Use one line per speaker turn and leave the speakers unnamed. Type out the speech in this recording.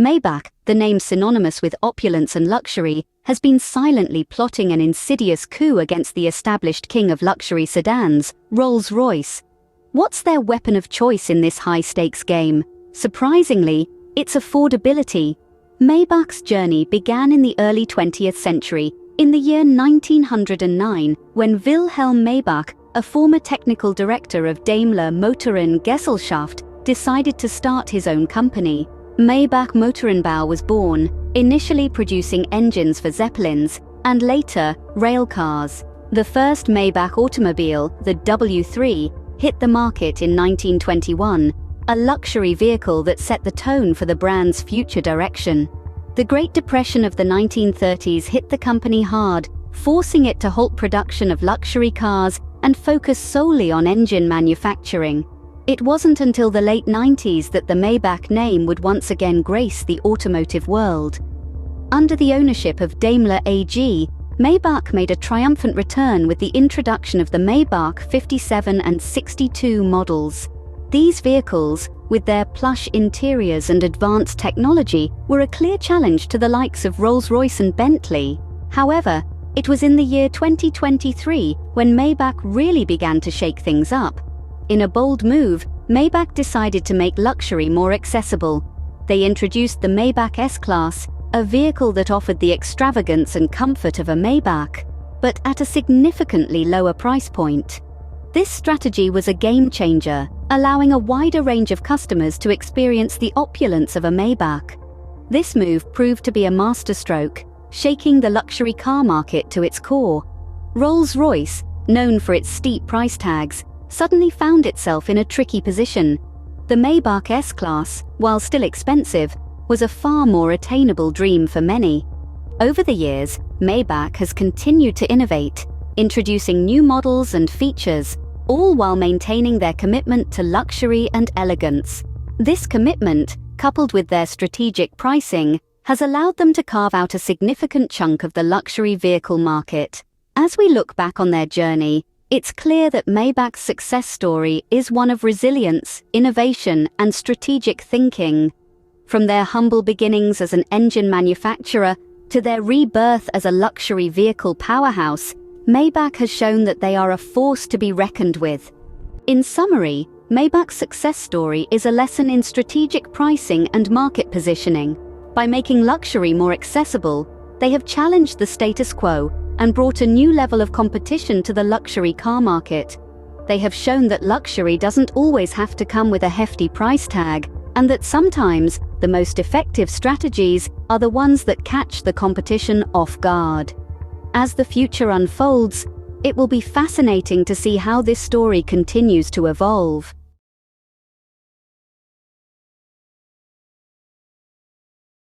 Maybach, the name synonymous with opulence and luxury, has been silently plotting an insidious coup against the established king of luxury sedans, Rolls-Royce. What's their weapon of choice in this high-stakes game? Surprisingly, it's affordability. Maybach's journey began in the early 20th century, in the year 1909, when Wilhelm Maybach, a former technical director of Daimler Motorengesellschaft, decided to start his own company. Maybach Motorenbau was born, initially producing engines for Zeppelins, and later, rail cars. The first Maybach automobile, the W3, hit the market in 1921, a luxury vehicle that set the tone for the brand's future direction. The Great Depression of the 1930s hit the company hard, forcing it to halt production of luxury cars and focus solely on engine manufacturing. It wasn't until the late 90s that the Maybach name would once again grace the automotive world. Under the ownership of Daimler AG, Maybach made a triumphant return with the introduction of the Maybach 57 and 62 models. These vehicles, with their plush interiors and advanced technology, were a clear challenge to the likes of Rolls-Royce and Bentley. However, it was in the year 2023 when Maybach really began to shake things up. In a bold move, Maybach decided to make luxury more accessible. They introduced the Maybach S-Class, a vehicle that offered the extravagance and comfort of a Maybach, but at a significantly lower price point. This strategy was a game-changer, allowing a wider range of customers to experience the opulence of a Maybach. This move proved to be a masterstroke, shaking the luxury car market to its core. Rolls-Royce, known for its steep price tags, suddenly found itself in a tricky position. The Maybach S-Class, while still expensive, was a far more attainable dream for many. Over the years, Maybach has continued to innovate, introducing new models and features, all while maintaining their commitment to luxury and elegance. This commitment, coupled with their strategic pricing, has allowed them to carve out a significant chunk of the luxury vehicle market. As we look back on their journey, it's clear that Maybach's success story is one of resilience, innovation, and strategic thinking. From their humble beginnings as an engine manufacturer to their rebirth as a luxury vehicle powerhouse, Maybach has shown that they are a force to be reckoned with. In summary, Maybach's success story is a lesson in strategic pricing and market positioning. By making luxury more accessible, they have challenged the status quo and brought a new level of competition to the luxury car market. They have shown that luxury doesn't always have to come with a hefty price tag, and that sometimes the most effective strategies are the ones that catch the competition off guard. As the future unfolds, it will be fascinating to see how this story continues to evolve.